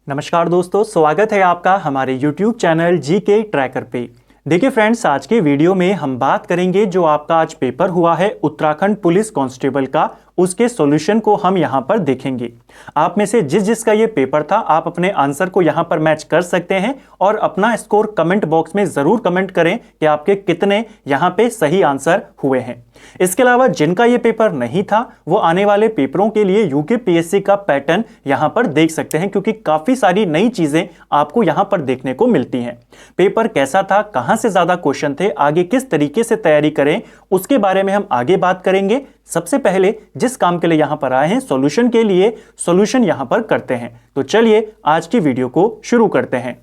नमस्कार दोस्तों, स्वागत है आपका हमारे YouTube चैनल जीके ट्रैकर पे। देखिए फ्रेंड्स, आज के वीडियो में हम बात करेंगे जो आपका आज पेपर हुआ है उत्तराखंड पुलिस कांस्टेबल का, उसके सॉल्यूशन को हम यहां पर देखेंगे। आप में से जिसका ये पेपर था, आप अपने आंसर को यहां पर मैच कर सकते हैं और अपना स्कोर कमेंट बॉक्स में जरूर कमेंट करें कि आपके कितने यहां पे सही आंसर हुए हैं। इसके अलावा जिनका ये पेपर नहीं था, वो आने वाले पेपरों के लिए यूकेपीएससी का पैटर्न यहां पर देख सकते हैं, क्योंकि काफी सारी नई चीजें आपको यहां पर देखने को मिलती हैं। पेपर कैसा था, कहां से ज्यादा क्वेश्चन थे, आगे किस तरीके से तैयारी करें, उसके बारे में हम आगे बात करेंगे। सबसे पहले जिस काम के लिए यहां पर आए हैं, सॉल्यूशन के लिए, सॉल्यूशन यहां पर करते हैं। तो चलिए आज की वीडियो को शुरू करते हैं।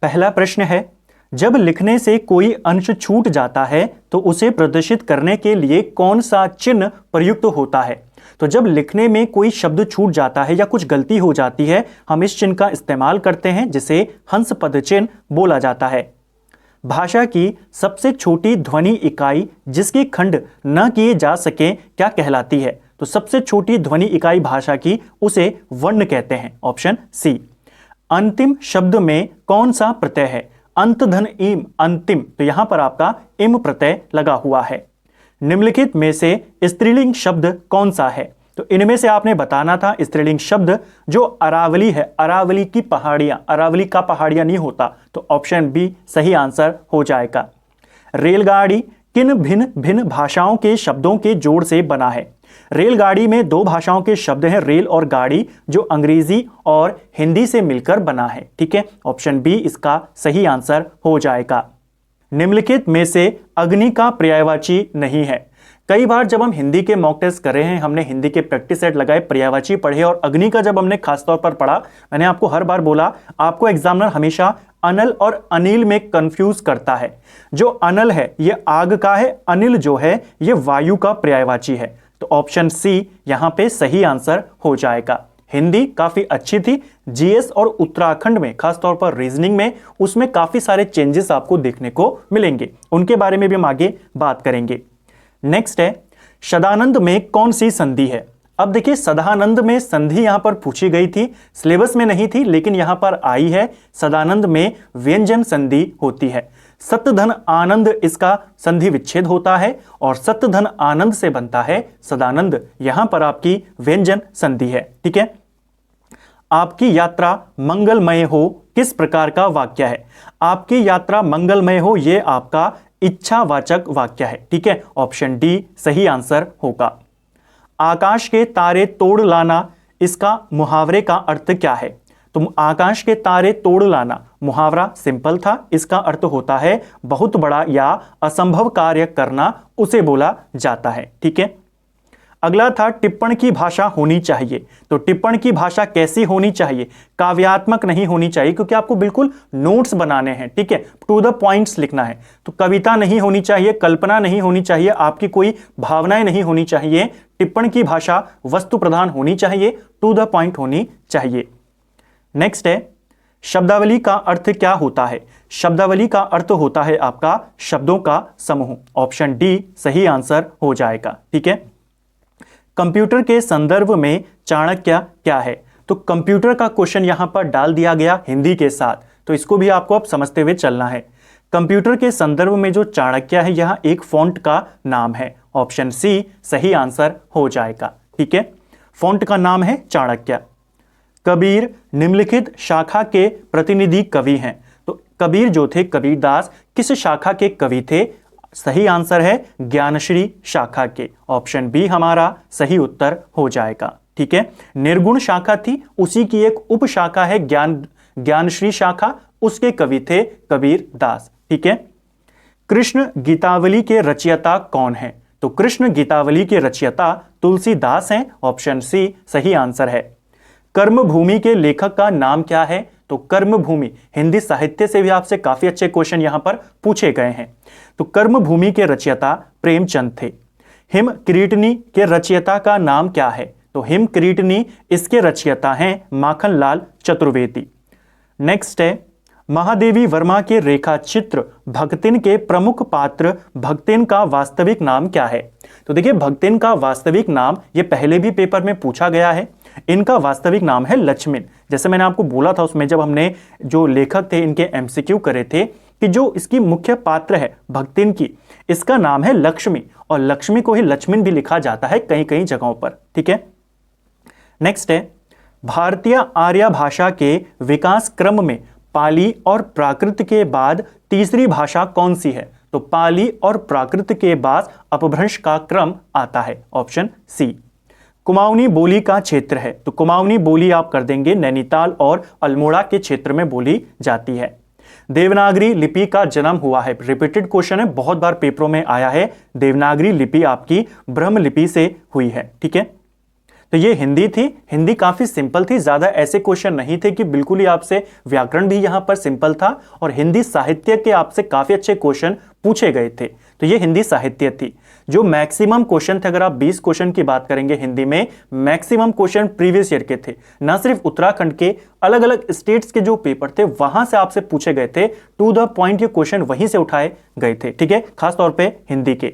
पहला प्रश्न है, जब लिखने से कोई अंश छूट जाता है तो उसे प्रदर्शित करने के लिए कौन सा चिन्ह प्रयुक्त होता है। तो जब लिखने में कोई शब्द छूट जाता है या कुछ गलती हो जाती है, हम इस चिन्ह का इस्तेमाल करते हैं, जिसे हंस पद चिन्ह बोला जाता है। भाषा की सबसे छोटी ध्वनि इकाई जिसकी खंड न किए जा सके क्या कहलाती है। तो सबसे छोटी ध्वनि इकाई भाषा की, उसे वर्ण कहते हैं। Option C. अंतिम शब्द में कौन सा प्रत्यय है। अंत धन इम, अंतिम, तो यहां पर आपका इम प्रत्यय लगा हुआ है। निम्नलिखित में से स्त्रीलिंग शब्द कौन सा है। तो इनमें से आपने बताना था स्त्रीलिंग शब्द जो अरावली है, अरावली की पहाड़ियां, अरावली का पहाड़ियां नहीं होता, तो ऑप्शन बी सही आंसर हो जाएगा। रेलगाड़ी किन भिन्न भिन्न भाषाओं के शब्दों के जोड़ से बना है। रेलगाड़ी में दो भाषाओं के शब्द हैं, रेल और गाड़ी, जो अंग्रेजी और हिंदी से मिलकर बना है। ठीक है, ऑप्शन बी इसका सही आंसर हो जाएगा। निम्नलिखित में से अग्नि का पर्यायवाची नहीं है। कई बार जब हम हिंदी के मॉक टेस्ट कर रहे हैं, हमने हिंदी के प्रैक्टिस सेट लगाए, पर्यायवाची पढ़े, और अग्नि का जब हमने खासतौर पर पढ़ा, मैंने आपको हर बार बोला, आपको एग्जामिनर हमेशा अनल और अनिल में कंफ्यूज करता है। जो अनल है ये आग का है, अनिल जो है ये वायु का पर्यायवाची है। तो ऑप्शन सी यहां पे सही आंसर हो जाएगा। हिंदी काफी अच्छी थी, जीएस और उत्तराखंड में खासतौर पर रीजनिंग में, उसमें काफी सारे चेंजेस आपको देखने को मिलेंगे, उनके बारे में भी हम आगे बात करेंगे। नेक्स्ट है, सदानंद में कौन सी संधि है। अब देखिए, सदानंद में संधि यहां पर पूछी गई थी, सिलेबस में नहीं थी, लेकिन यहां पर आई है। सदानंद में व्यंजन संधि होती है। सत्य धन आनंद इसका संधि विच्छेद होता है और सत्य धन आनंद से बनता है सदानंद। यहां पर आपकी व्यंजन संधि है। ठीक है, आपकी यात्रा मंगलमय हो किस प्रकार का वाक्य है। आपकी यात्रा मंगलमय हो, यह आपका इच्छावाचक वाक्य है। ठीक है, ऑप्शन डी सही आंसर होगा। आकाश के तारे तोड़ लाना, इसका मुहावरे का अर्थ क्या है। तो आकाश के तारे तोड़ लाना मुहावरा सिंपल था, इसका अर्थ होता है बहुत बड़ा या असंभव कार्य करना, उसे बोला जाता है। ठीक है, अगला था टिप्पण की भाषा होनी चाहिए। तो टिप्पण की भाषा कैसी होनी चाहिए, काव्यात्मक नहीं होनी चाहिए, क्योंकि आपको बिल्कुल नोट्स बनाने हैं। ठीक है, टू द पॉइंट्स लिखना है। तो कविता नहीं होनी चाहिए, कल्पना नहीं होनी चाहिए, आपकी कोई भावनाएं नहीं होनी चाहिए। टिप्पण की भाषा वस्तु प्रधान होनी चाहिए, टू द पॉइंट होनी चाहिए। नेक्स्ट है, शब्दावली का अर्थ क्या होता है। शब्दावली का अर्थ होता है आपका शब्दों का समूह। ऑप्शन डी सही आंसर हो जाएगा। ठीक है, कंप्यूटर के संदर्भ में चाणक्य क्या है। तो कंप्यूटर का क्वेश्चन यहां पर डाल दिया गया हिंदी के साथ, तो इसको भी आपको अब समझते हुए चलना है। कंप्यूटर के संदर्भ में जो चाणक्य है, यहां एक फॉन्ट का नाम है। ऑप्शन सी सही आंसर हो जाएगा। ठीक है, फॉन्ट का नाम है चाणक्य। कबीर निम्नलिखित शाखा के प्रतिनिधि कवि हैं। तो कबीर जो थे, कबीरदास, किस शाखा के कवि थे। सही आंसर है ज्ञानश्री शाखा के। ऑप्शन बी हमारा सही उत्तर हो जाएगा। ठीक है, निर्गुण शाखा थी, उसी की एक उप शाखा है ज्ञानश्री शाखा, उसके कवि थे कबीरदास। ठीक है, कृष्ण गीतावली के रचयिता कौन है। तो कृष्ण गीतावली के रचयिता तुलसीदास हैं। ऑप्शन सी सही आंसर है। कर्मभूमि के लेखक का नाम क्या है। तो कर्मभूमि, हिंदी साहित्य से भी आपसे काफी अच्छे क्वेश्चन यहां पर पूछे गए हैं। तो कर्मभूमि के रचयिता प्रेमचंद थे। हिम किरीटनी के रचयिता का नाम क्या है। तो हिम किरीटनी, इसके रचयिता हैं माखनलाल चतुर्वेदी। नेक्स्ट है, महादेवी वर्मा के रेखा चित्र भक्तिन के प्रमुख पात्र भक्तिन का वास्तविक नाम क्या है। तो देखिए, भक्तिन का वास्तविक नाम ये पहले भी पेपर में पूछा गया है, इनका वास्तविक नाम है लक्ष्मण। जैसे मैंने आपको बोला था उसमें जब हमने जो लेखक थे इनके एमसीक्यू करे थे कि जो इसकी मुख्य पात्र है भक्तिन की, इसका नाम है लक्ष्मी, और लक्ष्मी को ही लक्ष्मण भी लिखा जाता है कई कई जगहों पर। ठीक है, नेक्स्ट है भारतीय आर्य भाषा के विकास क्रम में पाली और प्राकृत के बाद तीसरी भाषा कौन सी है? तो पाली और प्राकृत के बाद अपभ्रंश का क्रम आता है, ऑप्शन सी। कुमाऊनी बोली का क्षेत्र है, तो कुमाऊनी बोली आप कर देंगे नैनीताल और अल्मोड़ा के क्षेत्र में बोली जाती है। देवनागरी लिपि का जन्म हुआ है, रिपीटेड क्वेश्चन है, बहुत बार पेपरों में आया है। देवनागरी लिपि आपकी ब्रह्म लिपि से हुई है। ठीक है, तो ये हिंदी थी। हिंदी काफी सिंपल थी, ज्यादा ऐसे क्वेश्चन नहीं थे कि बिल्कुल ही आपसे व्याकरण भी यहां पर सिंपल था, और हिंदी साहित्य के आपसे काफी अच्छे क्वेश्चन पूछे गए थे। तो ये हिंदी साहित्य थी। जो मैक्सिमम क्वेश्चन थे, अगर आप 20 क्वेश्चन की बात करेंगे हिंदी में, मैक्सिमम क्वेश्चन प्रीवियस ईयर के थे। ना सिर्फ उत्तराखंड के, अलग अलग स्टेट्स के जो पेपर थे वहां से आपसे पूछे गए थे, टू द पॉइंट ये क्वेश्चन वहीं से उठाए गए थे। ठीक है, खासतौर पर हिंदी के।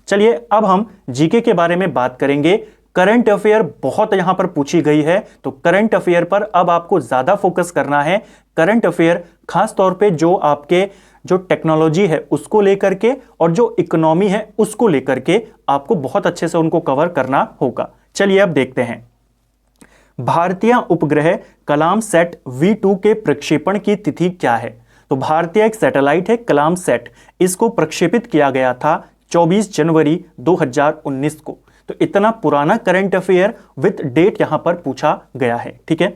चलिए अब हम जीके के बारे में बात करेंगे। करंट अफेयर बहुत यहां पर पूछी गई है, तो करंट अफेयर पर अब आपको ज्यादा फोकस करना है। करंट अफेयर खास तौर पे जो आपके जो टेक्नोलॉजी है उसको लेकर के और जो इकोनॉमी है उसको लेकर के आपको बहुत अच्छे से उनको कवर करना होगा। चलिए अब देखते हैं। भारतीय उपग्रह कलाम सेट V2 के प्रक्षेपण की तिथि क्या है? तो भारतीय एक सैटेलाइट है कलाम सेट, इसको प्रक्षेपित किया गया था 24 जनवरी 2019 को। तो इतना पुराना करंट अफेयर विथ डेट यहां पर पूछा गया है। ठीक है,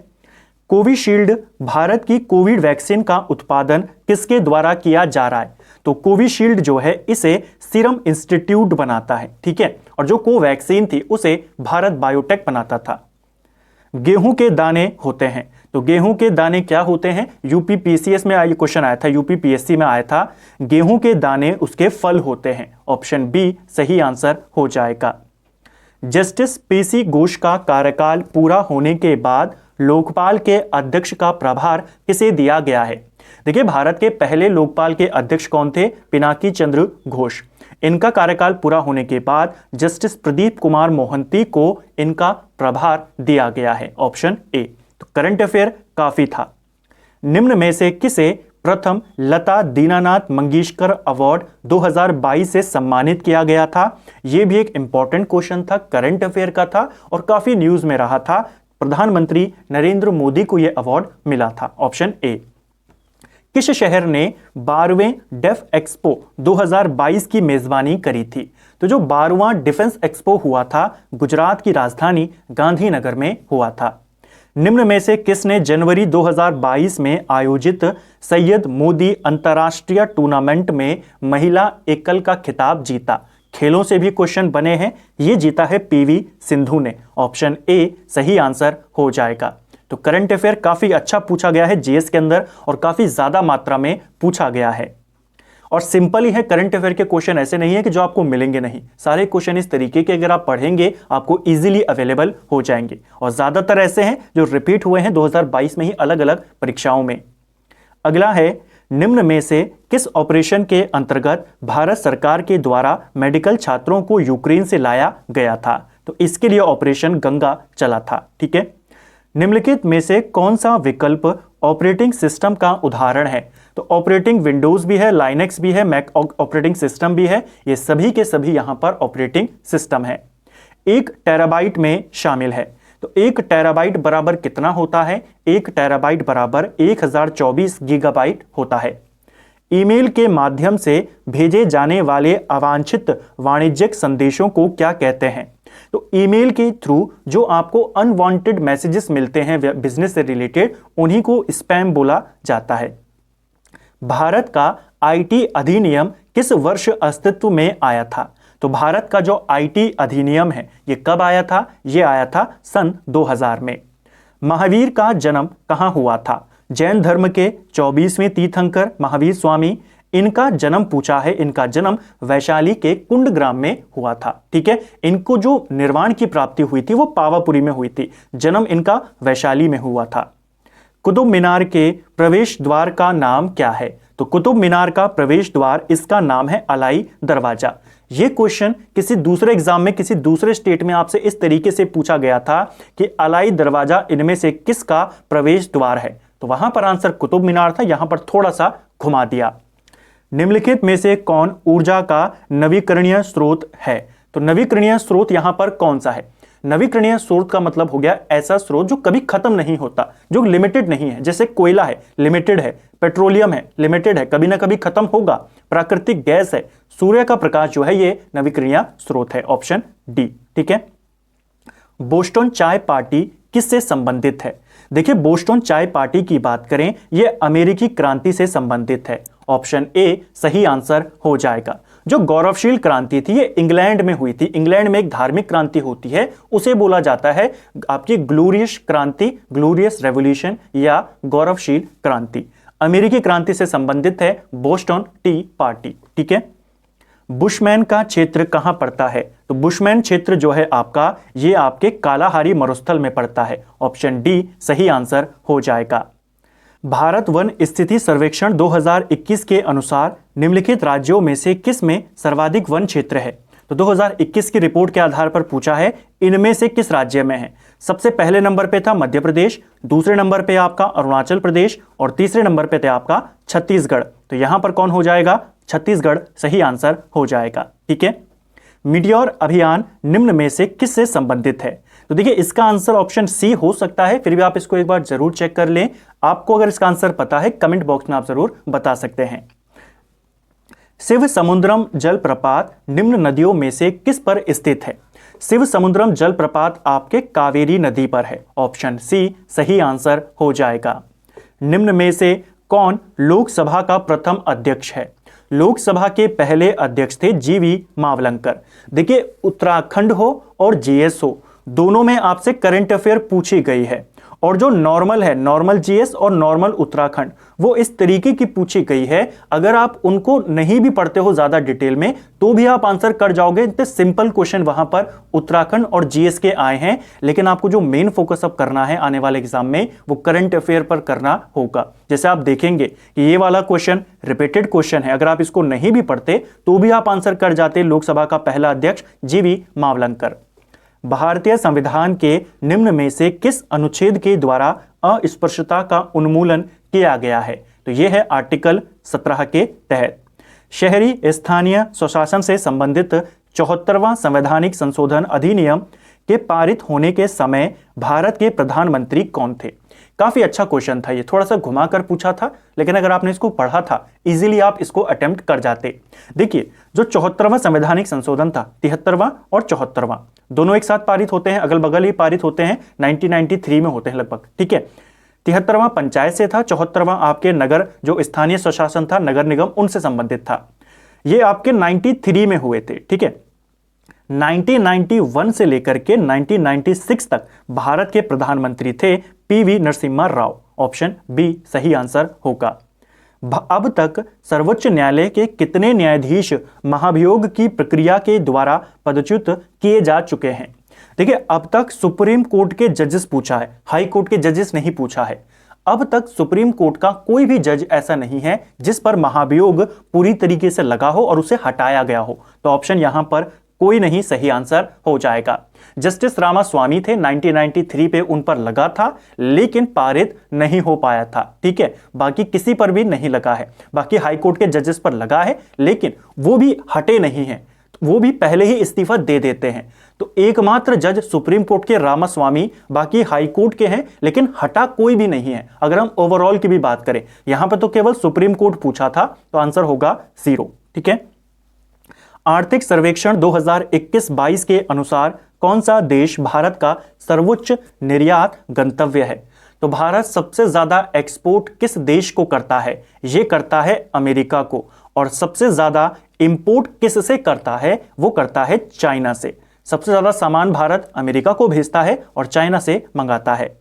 कोविशील्ड भारत की कोविड वैक्सीन का उत्पादन किसके द्वारा किया जा रहा है? तो कोविशील्ड जो है इसे सीरम इंस्टीट्यूट बनाता है। ठीक है, और जो कोवैक्सीन थी उसे भारत बायोटेक बनाता था। गेहूं के दाने होते हैं, तो गेहूं के दाने क्या होते हैं? यूपीपीसीएस में क्वेश्चन आया था, यूपीपीएससी में आया था। गेहूं के दाने उसके फल होते हैं, ऑप्शन बी सही आंसर हो जाएगा। जस्टिस पीसी घोष का कार्यकाल पूरा होने के बाद लोकपाल के अध्यक्ष का प्रभार किसे दिया गया है? देखिए, भारत के पहले लोकपाल के अध्यक्ष कौन थे? पिनाकी चंद्र घोष। इनका कार्यकाल पूरा होने के बाद जस्टिस प्रदीप कुमार मोहंती को इनका प्रभार दिया गया है, ऑप्शन ए। तो करंट अफेयर काफी था। निम्न में से किसे प्रथम लता दीनानाथ मंगेशकर अवार्ड 2022 से सम्मानित किया गया था? यह भी एक इंपॉर्टेंट क्वेश्चन था, करंट अफेयर का था और काफी न्यूज में रहा था। प्रधानमंत्री नरेंद्र मोदी को यह अवार्ड मिला था, ऑप्शन ए। किस शहर ने 12वें डेफ एक्सपो 2022 की मेजबानी करी थी? तो जो 12वां डिफेंस एक्सपो हुआ था गुजरात की राजधानी गांधीनगर में हुआ था। निम्न में से किसने जनवरी 2022 में आयोजित सैयद मोदी अंतर्राष्ट्रीय टूर्नामेंट में महिला एकल का खिताब जीता? खेलों से भी क्वेश्चन बने हैं, ये जीता है पीवी सिंधु ने, ऑप्शन ए सही आंसर हो जाएगा। तो करंट अफेयर काफी अच्छा पूछा गया है जीएस के अंदर और काफी ज्यादा मात्रा में पूछा गया है। और सिंपल ही है, करंट अफेयर के क्वेश्चन ऐसे नहीं है कि जो आपको मिलेंगे नहीं। सारे क्वेश्चन इस तरीके के अगर आप पढ़ेंगे आपको इजीली अवेलेबल हो जाएंगे, और ज्यादातर ऐसे हैं जो रिपीट हुए हैं 2022 में ही अलग अलग परीक्षाओं में। अगला है, निम्न में से किस ऑपरेशन के अंतर्गत भारत सरकार के द्वारा मेडिकल छात्रों को यूक्रेन से लाया गया था? तो इसके लिए ऑपरेशन गंगा चला था। ठीक है, निम्नलिखित में से कौन सा विकल्प ऑपरेटिंग सिस्टम का उदाहरण है? तो ऑपरेटिंग विंडोज भी है, लाइनेक्स भी है, मैक ऑपरेटिंग सिस्टम भी है, ये सभी के सभी यहां पर ऑपरेटिंग सिस्टम है। 1 टेराबाइट में शामिल है, तो 1 टेराबाइट बराबर कितना होता है? 1 टेराबाइट बराबर 1024 गीगाबाइट होता है। ईमेल के माध्यम से भेजे जाने वाले अवांछित वाणिज्यिक संदेशों को क्या कहते हैं? तो ईमेल के थ्रू जो आपको अनवांटेड मैसेजेस मिलते हैं बिजनेस से रिलेटेड, उन्हीं को स्पैम बोला जाता है। भारत का आईटी अधिनियम किस वर्ष अस्तित्व में आया था? तो भारत का जो आईटी अधिनियम है ये कब आया था? ये आया था सन 2000 में। महावीर का जन्म कहां हुआ था? जैन धर्म के 24वें तीर्थंकर महावीर स्वामी, इनका जन्म पूछा है। इनका जन्म वैशाली के कुंडग्राम में हुआ था। ठीक है, इनको जो निर्वाण की प्राप्ति हुई थी वो पावापुरी में हुई थी, जन्म इनका वैशाली में हुआ था। कुतुब मीनार के प्रवेश द्वार का नाम क्या है? तो कुतुब मीनार का प्रवेश द्वार, इसका नाम है अलाई दरवाजा। ये क्वेश्चन किसी दूसरे एग्जाम में किसी दूसरे स्टेट में आपसे इस तरीके से पूछा गया था कि अलाई दरवाजा इनमें से किसका प्रवेश द्वार है, तो वहां पर आंसर कुतुब मीनार था, यहां पर थोड़ा सा घुमा दिया। निम्नलिखित में से कौन ऊर्जा का नवीकरणीय स्रोत है, तो नवीकरणीय स्रोत यहां पर कौन सा है? नवीकरणीय स्रोत का मतलब हो गया ऐसा स्रोत जो कभी खत्म नहीं होता, जो लिमिटेड नहीं है। जैसे कोयला है, लिमिटेड है, पेट्रोलियम है, लिमिटेड है, कभी ना कभी खत्म होगा। प्राकृतिक गैस है, सूर्य का प्रकाश जो है ये नवीकरणीय स्रोत है, ऑप्शन डी। ठीक है। बोस्टन चाय पार्टी किससे संबंधित है? देखिए, बोस्टन चाय पार्टी की बात करें, यह अमेरिकी क्रांति से संबंधित है, ऑप्शन ए सही आंसर हो जाएगा। जो गौरवशील क्रांति थी ये इंग्लैंड में हुई थी। इंग्लैंड में एक धार्मिक क्रांति होती है, उसे बोला जाता है आपकी ग्लोरियस क्रांति, ग्लोरियस रेवोल्यूशन या गौरवशील क्रांति। अमेरिकी क्रांति से संबंधित है बोस्टन टी पार्टी। ठीक है। बुशमैन का क्षेत्र कहां पड़ता है? तो बुशमैन क्षेत्र जो है आपका, ये आपके कालाहारी मरुस्थल में पड़ता है, ऑप्शन डी सही आंसर हो जाएगा। भारत वन स्थिति सर्वेक्षण 2021 के अनुसार निम्नलिखित राज्यों में से किस में सर्वाधिक वन क्षेत्र है? तो 2021 की रिपोर्ट के आधार पर पूछा है इनमें से किस राज्य में है। सबसे पहले नंबर पे था मध्य प्रदेश, दूसरे नंबर पे आपका अरुणाचल प्रदेश और तीसरे नंबर पे था आपका छत्तीसगढ़। तो यहां पर कौन हो जाएगा? छत्तीसगढ़ सही आंसर हो जाएगा। ठीक है। मीटियोर अभियान निम्न में से किससे संबंधित है? तो देखिए, इसका आंसर ऑप्शन सी हो सकता है, फिर भी आप इसको एक बार जरूर चेक कर लें। आपको अगर इसका आंसर पता है कमेंट बॉक्स में आप जरूर बता सकते हैं। शिव समुद्रम जलप्रपात निम्न नदियों में से किस पर स्थित है? शिव समुद्रम जलप्रपात आपके कावेरी नदी पर है, ऑप्शन सी सही आंसर हो जाएगा। निम्न में से कौन लोकसभा का प्रथम अध्यक्ष है? लोकसभा के पहले अध्यक्ष थे जीवी मावलंकर। देखिए, उत्तराखंड हो और जीएस हो, दोनों में आपसे करंट अफेयर पूछी गई है, और जो नॉर्मल है, नॉर्मल जीएस और नॉर्मल उत्तराखंड, वो इस तरीके की पूछी गई है। अगर आप उनको नहीं भी पढ़ते हो ज्यादा डिटेल में तो भी आप आंसर कर जाओगे। इतने सिंपल क्वेश्चन वहां पर उत्तराखंड और जीएस के आए हैं, लेकिन आपको जो मेन फोकस अब करना है आने वाले एग्जाम में वो करंट अफेयर पर करना होगा। जैसे आप देखेंगे कि ये वाला क्वेश्चन रिपीटेड क्वेश्चन है, अगर आप इसको नहीं भी पढ़ते तो भी आप आंसर कर जाते। लोकसभा का पहला अध्यक्ष जीवी मावलंकर। भारतीय संविधान के निम्न में से किस अनुच्छेद के द्वारा अस्पृश्यता का उन्मूलन किया गया है? तो यह है आर्टिकल 17 के तहत। शहरी स्थानीय स्वशासन से संबंधित 74वां संवैधानिक संशोधन अधिनियम के पारित होने के समय भारत के प्रधानमंत्री कौन थे? काफी अच्छा क्वेश्चन था ये, थोड़ा सा घुमाकर पूछा था, लेकिन अगर आपने इसको पढ़ा था इजीली आप इसको अटेम्प्ट कर जाते। देखिए, जो 74वां संवैधानिक संशोधन था, 73वां और 74वां दोनों एक साथ पारित होते हैं, अगल बगल ही पारित होते हैं, 1993 में होते हैं लगभग। ठीक है। 73वां पंचायत से था, 74वां आपके नगर जो स्थानीय स्वशासन था, नगर निगम, उनसे संबंधित था। ये आपके 93 में हुए थे। ठीक है। 1991 से लेकर के 1996 तक भारत के प्रधानमंत्री थे पीवी नरसिम्हा राव, ऑप्शन बी सही आंसर होगा। अब तक सर्वोच्च न्यायालय के कितने न्यायाधीश महाभियोग की प्रक्रिया के द्वारा पदच्युत किए जा चुके हैं? देखिए, अब तक सुप्रीम कोर्ट के जजेस पूछा है, हाई कोर्ट के जजेस नहीं पूछा है। अब तक सुप्रीम कोर्ट का कोई भी जज ऐसा नहीं है जिस पर महाभियोग पूरी तरीके से लगा हो और उसे हटाया गया हो, तो ऑप्शन यहां पर कोई नहीं सही आंसर हो जाएगा। जस्टिस रामास्वामी थे, 1993 पे उन पर लगा था लेकिन पारित नहीं हो पाया था। ठीक है। बाकी किसी पर भी नहीं लगा है, बाकी हाई कोर्ट के जजेस पर लगा है लेकिन वो भी हटे नहीं हैं, वो भी पहले ही इस्तीफा दे देते हैं। तो एकमात्र जज सुप्रीम कोर्ट के रामास्वामी, बाकी हाई कोर्ट के हैं लेकिन हटा कोई भी नहीं है। अगर हम ओवरऑल की भी बात करें, यहां पर तो केवल सुप्रीम कोर्ट पूछा था, तो आंसर होगा 0। ठीक है। आर्थिक सर्वेक्षण 2021-22 के अनुसार कौन सा देश भारत का सर्वोच्च निर्यात गंतव्य है? तो भारत सबसे ज्यादा एक्सपोर्ट किस देश को करता है? यह करता है अमेरिका को। और सबसे ज्यादा इंपोर्ट किससे करता है? वो करता है चाइना से। सबसे ज्यादा सामान भारत अमेरिका को भेजता है और चाइना से मंगाता है।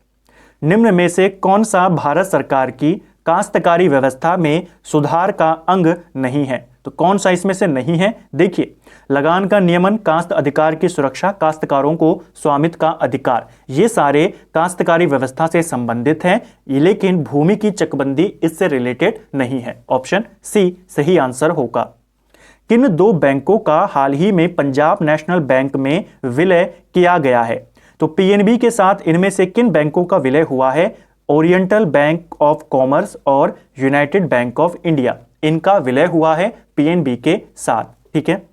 निम्न में से कौन सा भारत सरकार की काश्तकारी व्यवस्था में सुधार का अंग नहीं है? तो कौन सा इसमें से नहीं है? देखिए, लगान का नियमन, काश्त अधिकार की सुरक्षा, काश्तकारों को स्वामित्व का अधिकार, ये सारे काश्तकारी व्यवस्था से संबंधित हैं, लेकिन भूमि की चकबंदी इससे रिलेटेड नहीं है। ऑप्शन सी सही आंसर होगा। किन दो बैंकों का हाल ही में पंजाब नेशनल बैंक में विलय किया गया है? तो पीएनबी के साथ इनमें से किन बैंकों का विलय हुआ है? ओरिएंटल बैंक ऑफ कॉमर्स और यूनाइटेड बैंक ऑफ इंडिया, इनका विलय हुआ है पीएनबी के साथ। ठीक है,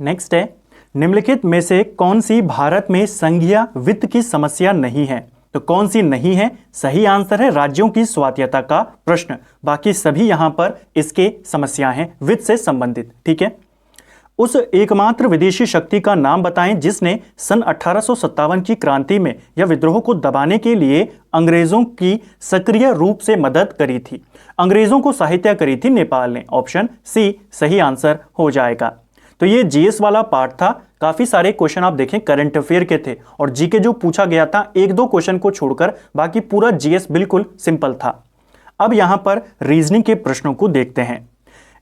नेक्स्ट है, निम्नलिखित में से कौन सी भारत में संघीय वित्त की समस्या नहीं है? तो कौन सी नहीं है? सही आंसर है राज्यों की स्वायत्तता का प्रश्न। बाकी सभी यहां पर इसके समस्या हैं वित्त से संबंधित। ठीक है, उस एकमात्र विदेशी शक्ति का नाम बताएं जिसने सन 1857 की क्रांति में या विद्रोह को दबाने के लिए अंग्रेजों की सक्रिय रूप से मदद करी थी। अंग्रेजों को सहायता करी थी नेपाल ने। ऑप्शन सी सही आंसर हो जाएगा। तो ये जीएस वाला पार्ट था। काफी सारे क्वेश्चन आप देखें करंट अफेयर के थे और जीके जो पूछा गया था एक दो क्वेश्चन को छोड़कर बाकी पूरा जीएस बिल्कुल सिंपल था। अब यहां पर रीजनिंग के प्रश्नों को देखते हैं।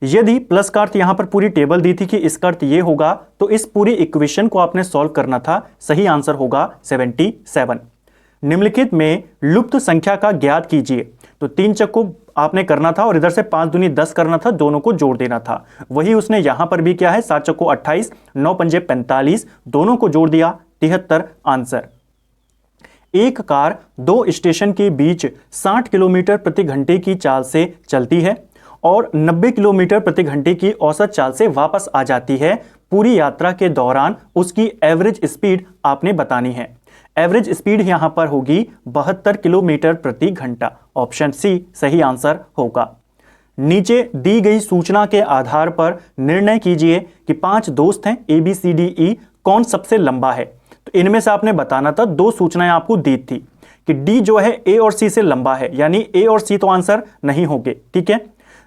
यदि प्लस का अर्थ यहां पर पूरी टेबल दी थी कि इसका अर्थ ये होगा, तो इस पूरी इक्वेशन को आपने सॉल्व करना था। सही आंसर होगा 77। निम्नलिखित में लुप्त संख्या का ज्ञात कीजिए। तो 3 चक्को आपने करना था और इधर से 5 दूनी 10 करना था, दोनों को जोड़ देना था। वही उसने यहां पर भी किया है। 7 चक्को 28, 9 पंजे 45, दोनों को जोड़ दिया, 73 आंसर। एक कार 2 स्टेशन के बीच 60 किलोमीटर प्रति घंटे की चाल से चलती है और 90 किलोमीटर प्रति घंटे की औसत चाल से वापस आ जाती है। पूरी यात्रा के दौरान उसकी एवरेज स्पीड आपने बतानी है। एवरेज स्पीड यहां पर होगी 72 किलोमीटर प्रति घंटा। ऑप्शन सी सही आंसर होगा। नीचे दी गई सूचना के आधार पर निर्णय कीजिए कि 5 दोस्त हैं ABCDE, कौन सबसे लंबा है? तो इनमें से आपने बताना था। 2 सूचनाएं आपको दी थी कि डी जो है ए और सी से लंबा है, यानी ए और सी तो आंसर नहीं होंगे। ठीक है,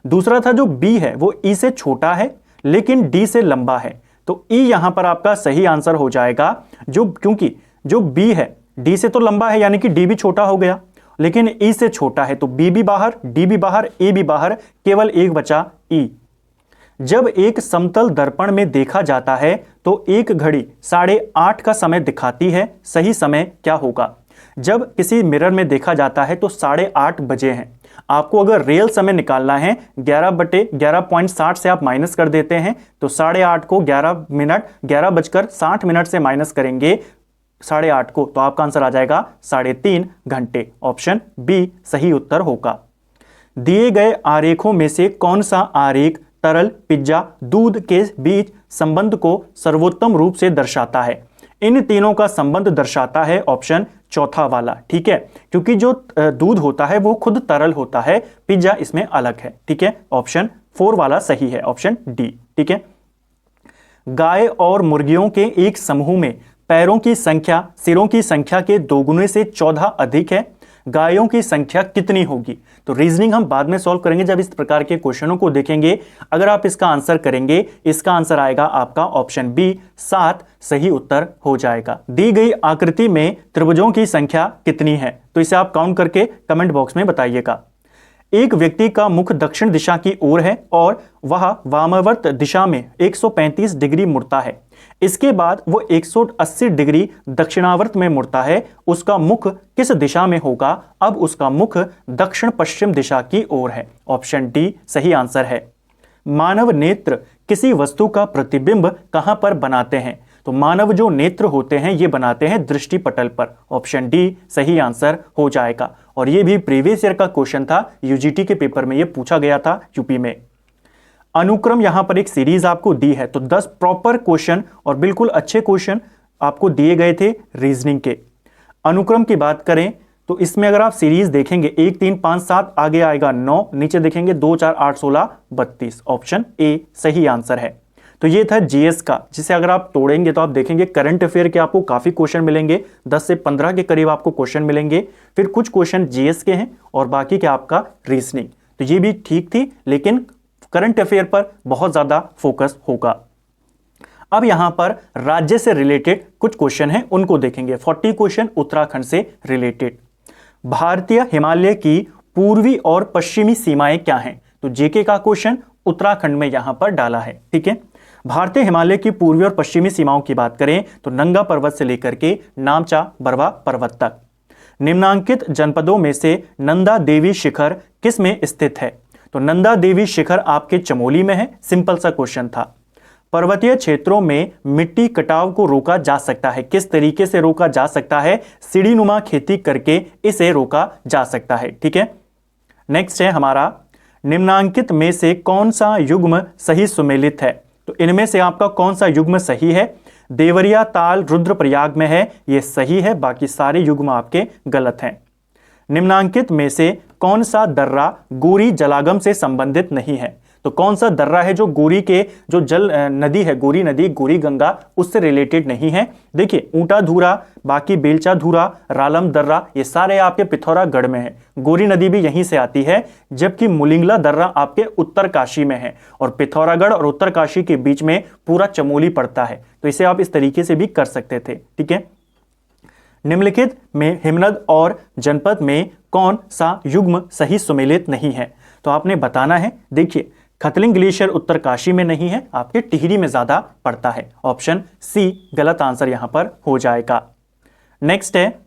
दूसरा था जो बी है वो ई से छोटा है लेकिन डी से लंबा है, तो ई यहां पर आपका सही आंसर हो जाएगा। क्योंकि जो बी है डी से तो लंबा है यानी कि डी भी छोटा हो गया, लेकिन ई से छोटा है तो बी भी बाहर, डी भी बाहर, ए भी बाहर, केवल एक बचा ई। जब एक समतल दर्पण में देखा जाता है तो एक घड़ी 8:30 का समय दिखाती है। सही समय क्या होगा? जब किसी मिरर में देखा जाता है तो 8:30 बजे हैं। आपको अगर रियल समय निकालना है 11/11.60 से आप माइनस कर देते हैं तो 8:30 को 11:60 से माइनस करेंगे 8:30 को, तो आपका आंसर आ जाएगा 3.5 घंटे। ऑप्शन बी सही उत्तर होगा। दिए गए आरेखों में से कौन सा आरेख तरल पिज्जा दूध के बीच संबंध को सर्वोत्तम रूप से दर्शाता है? इन तीनों का संबंध दर्शाता है ऑप्शन चौथा वाला। ठीक है, क्योंकि जो दूध होता है वो खुद तरल होता है, पिज्जा इसमें अलग है। ठीक है, ऑप्शन 4 वाला सही है, ऑप्शन डी। ठीक है, गाय और मुर्गियों के एक समूह में पैरों की संख्या सिरों की संख्या के 2 गुने से 14 अधिक है। गायों की संख्या कितनी होगी? तो रीजनिंग हम बाद में सॉल्व करेंगे जब इस प्रकार के क्वेश्चनों को देखेंगे। अगर आप इसका आंसर करेंगे, इसका आंसर आएगा आपका ऑप्शन बी 7 सही उत्तर हो जाएगा। दी गई आकृति में त्रिभुजों की संख्या कितनी है? तो इसे आप काउंट करके कमेंट बॉक्स में बताइएगा। एक व्यक्ति का मुख दक्षिण दिशा की ओर है और वह वामावर्त दिशा में 135 डिग्री मुड़ता है। इसके बाद वो 180 डिग्री दक्षिणावर्त में मुड़ता है। उसका मुख किस दिशा में होगा? अब उसका मुख दक्षिण पश्चिम दिशा की ओर है। ऑप्शन डी सही आंसर है। मानव नेत्र किसी वस्तु का प्रतिबिंब कहां पर बनाते हैं? तो मानव जो नेत्र होते हैं ये बनाते हैं दृष्टि पटल पर। ऑप्शन डी सही आंसर हो जाएगा। और ये भी प्रीवियस ईयर का क्वेश्चन था, यूजीटी के पेपर में ये पूछा गया था यूपी में। अनुक्रम यहां पर एक सीरीज आपको दी है, तो 10 प्रॉपर क्वेश्चन और बिल्कुल अच्छे क्वेश्चन आपको दिए गए थे रीजनिंग के। अनुक्रम की बात करें तो इसमें अगर आप सीरीज देखेंगे 1 3 5 7 आगे आएगा 9, नीचे देखेंगे 2 4 8 16 32। ऑप्शन ए सही आंसर है। तो ये था जीएस का, जिसे अगर आप तोड़ेंगे तो आप देखेंगे करंट अफेयर के आपको काफी क्वेश्चन मिलेंगे, 10 से 15 के करीब आपको क्वेश्चन मिलेंगे। फिर कुछ क्वेश्चन जीएस के हैं और बाकी के आपका रीजनिंग। तो ये भी ठीक थी, लेकिन करंट अफेयर पर बहुत ज्यादा फोकस होगा। अब यहां पर राज्य से रिलेटेड कुछ क्वेश्चन हैं, उनको देखेंगे। 40 क्वेश्चन उत्तराखंड से रिलेटेड। भारतीय हिमालय की पूर्वी और पश्चिमी सीमाएं क्या हैं? तो जेके का क्वेश्चन उत्तराखंड में यहां पर डाला है। ठीक है, भारतीय हिमालय की पूर्वी और पश्चिमी सीमाओं की बात करें तो नंगा पर्वत से लेकर के नामचा बरवा पर्वत तक। निम्नांकित जनपदों में से नंदा देवी शिखर किस में स्थित है? तो तो नंदा देवी शिखर आपके चमोली में है, सिंपल सा क्वेश्चन था। पर्वतीय क्षेत्रों में मिट्टी कटाव को रोका जा सकता है, किस तरीके से रोका जा सकता है? सीढ़ीनुमा खेती करके इसे रोका जा सकता है। ठीक है, नेक्स्ट है हमारा, निम्नांकित में से कौन सा युग्म सही सुमेलित है? तो इनमें से आपका कौन सा युग्म सही है? देवरिया ताल रुद्रप्रयाग में है, यह सही है, बाकी सारे युग्म आपके गलत हैं। निम्नांकित में से कौन सा दर्रा गोरी जलागम से संबंधित नहीं है? तो कौन सा दर्रा है जो गोरी के जो जल नदी है, गोरी नदी, गोरी गंगा, उससे रिलेटेड नहीं है? देखिए, ऊंटा धूरा, बाकी बेलचा धूरा, रालम दर्रा, ये सारे आपके पिथौरागढ़ में है। गोरी नदी भी यहीं से आती है, जबकि मुलिंगला दर्रा आपके उत्तरकाशी में है, और पिथौरागढ़ और उत्तरकाशी के बीच में पूरा चमोली पड़ता है। तो इसे आप इस तरीके से भी कर सकते थे। ठीक है, निम्नलिखित में हिमनद और जनपद में कौन सा युग्म सही सुमेलित नहीं है? तो आपने बताना है। देखिए, खतलिंग ग्लेशियर उत्तरकाशी में नहीं है, आपके टिहरी में ज्यादा पड़ता है। ऑप्शन सी गलत आंसर यहां पर हो जाएगा। नेक्स्ट है,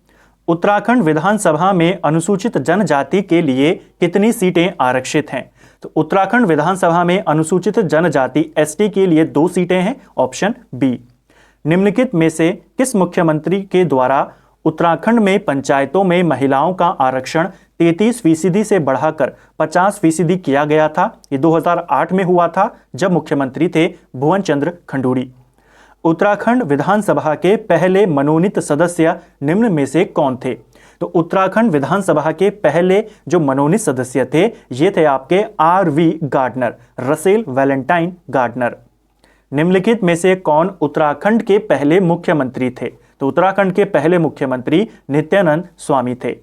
उत्तराखंड विधानसभा में अनुसूचित जनजाति के लिए कितनी सीटें आरक्षित हैं? तो उत्तराखंड विधानसभा में अनुसूचित जनजाति एसटी के लिए 2 सीटें हैं। Option B. निम्नलिखित में से किस मुख्यमंत्री के द्वारा उत्तराखंड में पंचायतों में महिलाओं का आरक्षण 33% से बढ़ाकर 50% किया गया था? ये 2008 में हुआ था, जब मुख्यमंत्री थे भुवन चंद्र खंडूड़ी। उत्तराखंड विधानसभा के पहले मनोनीत सदस्य निम्न में से कौन थे? तो उत्तराखंड विधानसभा के पहले जो मनोनीत सदस्य थे, ये थे आपके RV Gardner, Russell Valentine Gardner. निम्नलिखित में से कौन उत्तराखंड के पहले मुख्यमंत्री थे? तो उत्तराखंड के पहले मुख्यमंत्री नित्यानंद स्वामी थे।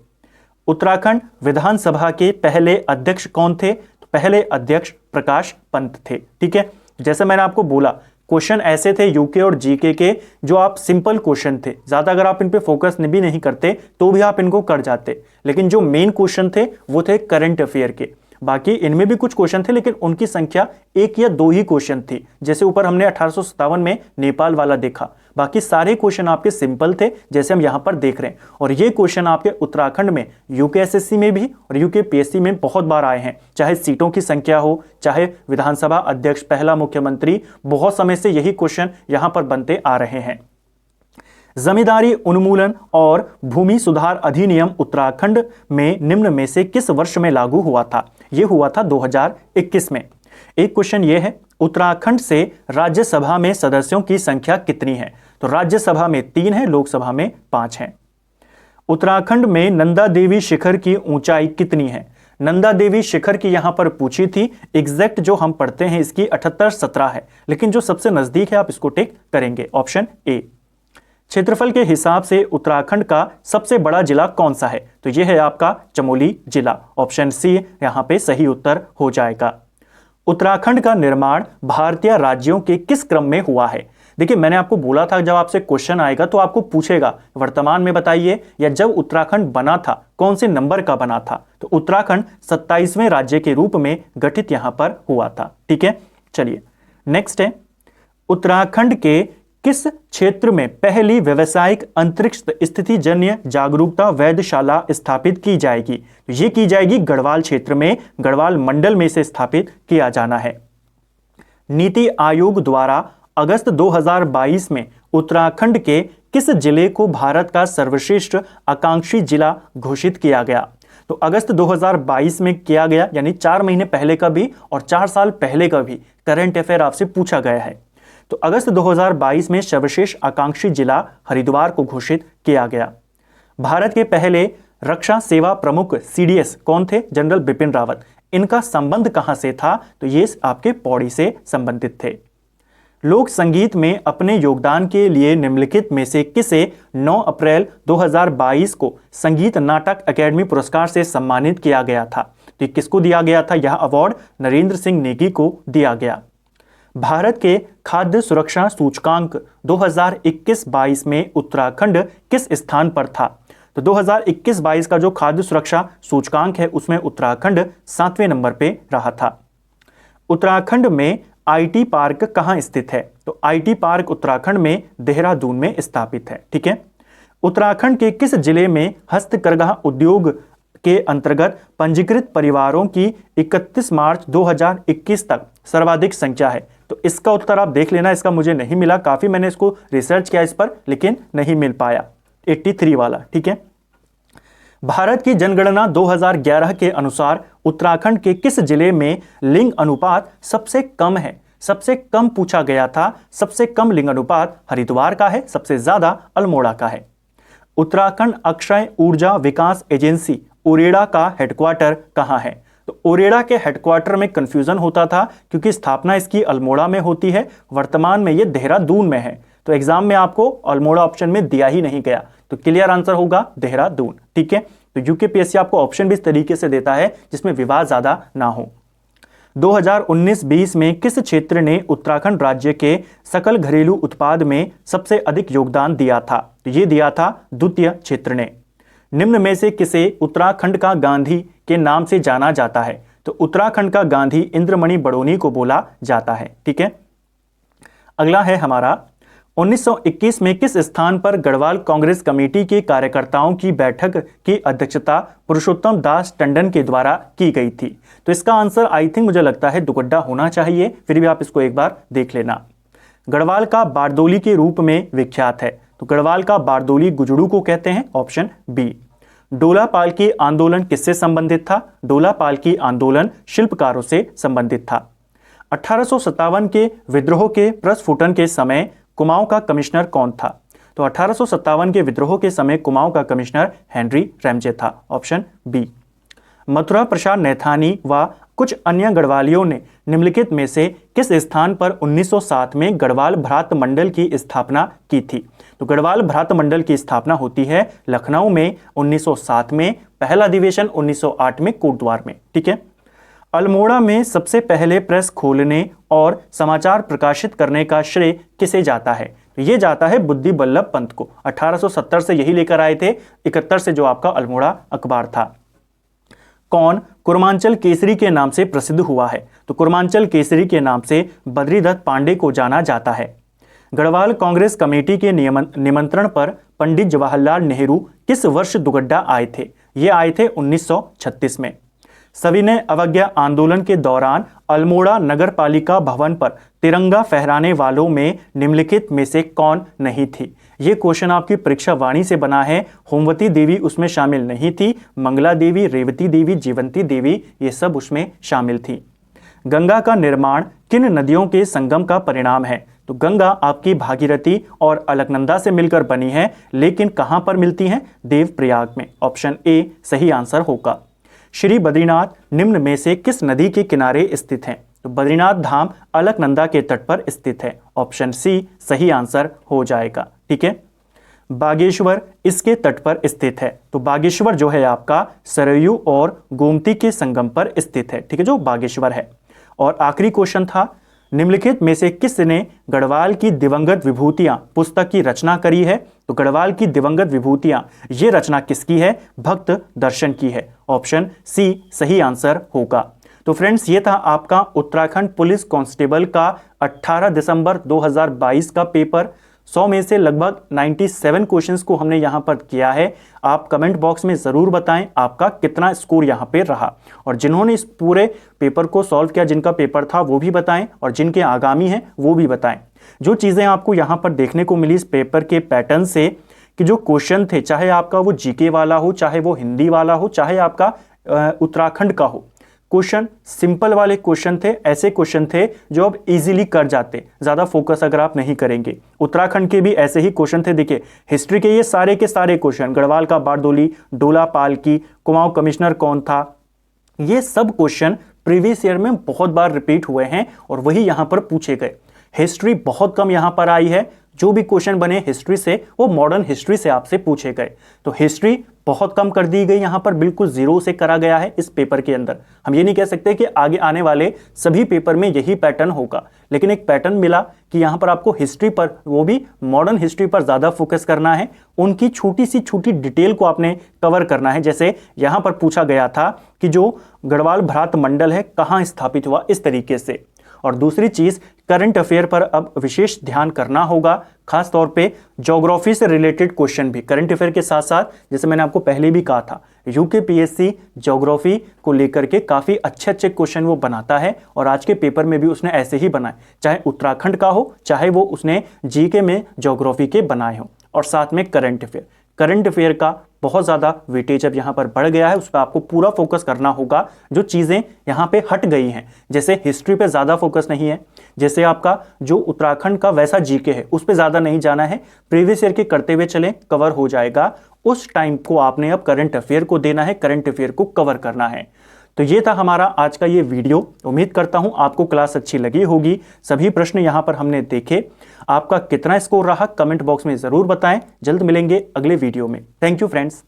उत्तराखंड विधानसभा के पहले अध्यक्ष कौन थे? तो पहले अध्यक्ष प्रकाश पंत थे। ठीक है, जैसे मैंने आपको बोला, क्वेश्चन ऐसे थे यूके और जीके के जो आप सिंपल क्वेश्चन थे, ज्यादा अगर आप इन पे फोकस भी नहीं करते तो भी आप इनको कर जाते, लेकिन जो मेन क्वेश्चन थे वो थे करंट अफेयर के। बाकी इनमें भी कुछ क्वेश्चन थे, लेकिन उनकी संख्या 1 या 2 ही क्वेश्चन थी। जैसे ऊपर हमने 1857 में नेपाल वाला देखा, बाकी सारे क्वेश्चन आपके सिंपल थे, जैसे हम यहां पर देख रहे हैं। और ये क्वेश्चन आपके उत्तराखंड में यूकेएसएससी में भी और यूकेपीएससी में बहुत बार आए हैं, चाहे सीटों की संख्या हो, चाहे विधानसभा अध्यक्ष, पहला मुख्यमंत्री, बहुत समय से यही क्वेश्चन यहां पर बनते आ रहे हैं। जमींदारी उन्मूलन और भूमि सुधार अधिनियम उत्तराखंड में निम्न में से किस वर्ष में लागू हुआ था? यह हुआ था 2021 में। एक क्वेश्चन यह है, उत्तराखंड से राज्यसभा में सदस्यों की संख्या कितनी है? तो राज्यसभा में 3 है, लोकसभा में 5 है। उत्तराखंड में नंदा देवी शिखर की ऊंचाई कितनी है? नंदा देवी शिखर की यहां पर पूछी थी, एग्जैक्ट जो हम पढ़ते हैं इसकी 78-17 है, लेकिन जो सबसे नजदीक है आप इसको टिक करेंगे, ऑप्शन ए। क्षेत्रफल के हिसाब से उत्तराखंड का सबसे बड़ा जिला कौन सा है? तो यह है आपका चमोली जिला, ऑप्शन सी यहां पे सही उत्तर हो जाएगा। उत्तराखंड का निर्माण भारतीय राज्यों के किस क्रम में हुआ है? देखिए, मैंने आपको बोला था जब आपसे क्वेश्चन आएगा तो आपको पूछेगा वर्तमान में बताइए, या जब उत्तराखंड बना था कौन से नंबर का बना था? तो उत्तराखंड 27वें राज्य के रूप में गठित यहां पर हुआ था। ठीक है, चलिए नेक्स्ट है, उत्तराखंड के किस क्षेत्र में पहली व्यावसायिक अंतरिक्ष स्थिति जन्य जागरूकता वेधशाला स्थापित की जाएगी? तो ये की जाएगी गढ़वाल क्षेत्र में, गढ़वाल मंडल में से स्थापित किया जाना है। नीति आयोग द्वारा अगस्त 2022 में उत्तराखंड के किस जिले को भारत का सर्वश्रेष्ठ आकांक्षी जिला घोषित किया गया? तो अगस्त 2022 में किया गया, यानी 4 महीने पहले का भी और 4 साल पहले का भी करंट अफेयर आपसे पूछा गया है। तो अगस्त 2022 में सर्वश्रेष्ठ आकांक्षी जिला हरिद्वार को घोषित किया गया। भारत के पहले रक्षा सेवा प्रमुख CDS कौन थे? जनरल बिपिन रावत। इनका संबंध कहां से था? तो ये आपके पौड़ी से संबंधित थे। लोक संगीत में अपने योगदान के लिए निम्नलिखित में से किसे 9 अप्रैल 2022 को संगीत नाटक अकेडमी पुरस्कार से सम्मानित किया गया था? तो किसको दिया गया था? यह अवार्ड नरेंद्र सिंह नेगी को दिया गया। भारत के खाद्य सुरक्षा सूचकांक 2021-22 में उत्तराखंड किस स्थान पर था? तो 2021-22 का जो खाद्य सुरक्षा सूचकांक है उसमें उत्तराखंड 7वें नंबर पे रहा था। उत्तराखंड में IT पार्क कहां स्थित है? तो IT पार्क उत्तराखंड में देहरादून में स्थापित है। ठीक है, उत्तराखंड के किस जिले में हस्तकरघा उद्योग के अंतर्गत पंजीकृत परिवारों की 31 मार्च 2021 तक सर्वाधिक संख्या है? तो इसका उत्तर आप देख लेना, इसका मुझे नहीं मिला, काफी मैंने इसको रिसर्च किया इस पर लेकिन नहीं मिल पाया, 83 वाला। ठीक है। भारत की जनगणना 2011 के अनुसार उत्तराखंड के किस जिले में लिंग अनुपात सबसे कम है? सबसे कम पूछा गया था, सबसे कम लिंग अनुपात हरिद्वार का है, सबसे ज्यादा अल्मोड़ा का है। उत्तराखंड अक्षय ऊर्जा विकास एजेंसी उरेडा का हेडक्वार्टर कहां है? तो उरेडा के हेडक्वार्टर में कंफ्यूजन होता था क्योंकि स्थापना इसकी अल्मोड़ा में होती है, वर्तमान में ये देहरादून में है। तो एग्जाम में आपको अल्मोड़ा ऑप्शन में दिया ही नहीं गया, तो क्लियर आंसर होगा देहरादून। ठीक है। तो यूकेपीएससी आपको ऑप्शन भी इस तरीके से देता है जिसमें विवाद ज्यादा ना हो। 2019-20 में किस क्षेत्र ने उत्तराखंड राज्य के सकल घरेलू उत्पाद में सबसे अधिक योगदान दिया था? तो ये दिया था द्वितीय क्षेत्र ने। निम्न में से किसे उत्तराखंड का गांधी के नाम से जाना जाता है? तो उत्तराखंड का गांधी इंद्रमणि बडोनी को बोला जाता है। ठीक है। अगला है हमारा 1921 में किस स्थान पर गढ़वाल कांग्रेस कमेटी के कार्यकर्ताओं की बैठक की अध्यक्षता पुरुषोत्तम दास टंडन के द्वारा की गई थी? तो इसका आंसर आई थिंक मुझे लगता है दुगड्डा होना चाहिए, फिर भी आप इसको एक बार देख लेना। गढ़वाल का बारदोली के रूप में विख्यात है, तो गढ़वाल का बारदोली गुजड़ू को कहते हैं, ऑप्शन बी। डोला पालकी आंदोलन किससे संबंधित था? डोला पालकी आंदोलन शिल्पकारों से संबंधित था। 1857 के विद्रोह के प्रस्फुटन के समय कुमाऊं का कमिश्नर कौन था? तो 1857 के विद्रोह के समय कुमाऊं का कमिश्नर हेनरी रैमजे था, ऑप्शन बी। मथुरा प्रसाद नैथानी व कुछ अन्य गढ़वालियों ने निम्नलिखित में से किस स्थान पर 1907 में गढ़वाल भ्रात मंडल की स्थापना की थी? तो गढ़वाल भ्रात मंडल की स्थापना होती है लखनऊ में 1907 में, पहला अधिवेशन 1908 में कोटद्वार में। ठीक है। अल्मोड़ा में सबसे पहले प्रेस खोलने और समाचार प्रकाशित करने का श्रेय किसे जाता है? तो ये जाता है बुद्धि बल्लभ पंत को। 1870 से यही लेकर आए थे, 71 से जो आपका अल्मोड़ा अखबार था। कौन कुर्मांचल केसरी के नाम से प्रसिद्ध हुआ है? तो कुर्मांचल केसरी के नाम से बद्रीदत्त पांडे को जाना जाता है। गढ़वाल कांग्रेस कमेटी के निमंत्रण पर पंडित जवाहरलाल नेहरू किस वर्ष दुगड्डा आए थे? ये आए थे 1936 में। सविनय अवज्ञा आंदोलन के दौरान अल्मोड़ा नगर पालिका भवन पर तिरंगा फहराने वालों में निम्नलिखित में से कौन नहीं थी? ये क्वेश्चन आपकी परीक्षा वाणी से बना है। होमवती देवी उसमें शामिल नहीं थी, मंगला देवी, रेवती देवी, जीवंती देवी ये सब उसमें शामिल थी। गंगा का निर्माण किन नदियों के संगम का परिणाम है? तो गंगा आपकी भागीरथी और अलकनंदा से मिलकर बनी है, लेकिन कहां पर मिलती हैं? देवप्रयाग में, ऑप्शन ए सही आंसर होगा। श्री बद्रीनाथ निम्न में से किस नदी के किनारे स्थित है? तो बद्रीनाथ धाम अलकनंदा के तट पर स्थित है, ऑप्शन सी सही आंसर हो जाएगा। ठीक है। बागेश्वर इसके तट पर स्थित है, तो बागेश्वर जो है आपका सरयू और गोमती के संगम पर स्थित है। ठीक है, जो बागेश्वर है। और आखिरी क्वेश्चन था, निम्नलिखित में से किसने गढ़वाल की दिवंगत विभूतियां पुस्तक की रचना करी है? तो गढ़वाल की दिवंगत विभूतियां ये रचना किसकी है? भक्त दर्शन की है, ऑप्शन सी सही आंसर होगा। तो फ्रेंड्स, ये था आपका उत्तराखंड पुलिस कांस्टेबल का 18 दिसंबर 2022 का पेपर। 100 में से लगभग 97 क्वेश्चंस को हमने यहां पर किया है। आप कमेंट बॉक्स में ज़रूर बताएं आपका कितना स्कोर यहां पे रहा, और जिन्होंने इस पूरे पेपर को सॉल्व किया, जिनका पेपर था वो भी बताएं, और जिनके आगामी हैं वो भी बताएं। जो चीज़ें आपको यहां पर देखने को मिली इस पेपर के पैटर्न से, कि जो क्वेश्चन थे, चाहे आपका वो जीके वाला हो, चाहे वो हिंदी वाला हो, चाहे आपका उत्तराखंड का हो, क्वेश्चन सिंपल वाले क्वेश्चन थे, ऐसे क्वेश्चन थे जो अब इजीली कर जाते, ज्यादा फोकस अगर आप नहीं करेंगे। उत्तराखंड के भी ऐसे ही क्वेश्चन थे। देखिए, हिस्ट्री के ये सारे के सारे क्वेश्चन, गढ़वाल का बारदोली, डोला पालकी, कुमाऊं कमिश्नर कौन था, ये सब क्वेश्चन प्रीवियस ईयर में बहुत बार रिपीट हुए हैं और वही यहां पर पूछे गए। हिस्ट्री बहुत कम यहां पर आई है, जो भी क्वेश्चन बने हिस्ट्री से वो मॉडर्न हिस्ट्री से आपसे पूछे गए। तो हिस्ट्री बहुत कम कर दी गई, यहां पर बिल्कुल जीरो से करा गया है इस पेपर के अंदर। हम ये नहीं कह सकते कि आगे आने वाले सभी पेपर में यही पैटर्न होगा, लेकिन एक पैटर्न मिला कि यहां पर आपको हिस्ट्री पर, वो भी मॉडर्न हिस्ट्री पर ज्यादा फोकस करना है, उनकी छोटी सी छोटी डिटेल को आपने कवर करना है। जैसे यहां पर पूछा गया था कि जो गढ़वाल भ्रात मंडल है कहां स्थापित हुआ, इस तरीके से। और दूसरी चीज, करंट अफेयर पर अब विशेष ध्यान करना होगा, खास तौर पे ज्योग्राफी से रिलेटेड क्वेश्चन भी करंट अफेयर के साथ साथ, जैसे मैंने आपको पहले भी कहा था, यूकेपीएससी ज्योग्राफी को लेकर के काफी अच्छे अच्छे क्वेश्चन वो बनाता है और आज के पेपर में भी उसने ऐसे ही बनाए, चाहे उत्तराखंड का हो, चाहे वो उसने जीके में ज्योग्राफी के बनाए हो। और साथ में करंट अफेयर का बहुत ज़्यादा वेटेज अब यहाँ पर बढ़ गया है, उस पर आपको पूरा फोकस करना होगा। जो चीज़ें यहाँ पे हट गई हैं, जैसे हिस्ट्री पे ज़्यादा फोकस नहीं है, जैसे आपका जो उत्तराखंड का वैसा जीके है उस पे ज़्यादा नहीं जाना है, प्रीवियस ईयर के करते हुए चलें, कवर हो जाएगा। उस टाइम को आपने अब करंट अफेयर को देना है, करंट अफेयर को कवर करना है। तो ये था हमारा आज का ये वीडियो। उम्मीद करता हूं आपको क्लास अच्छी लगी होगी। सभी प्रश्न यहां पर हमने देखे। आपका कितना स्कोर रहा कमेंट बॉक्स में जरूर बताएं। जल्द मिलेंगे अगले वीडियो में। Thank you friends.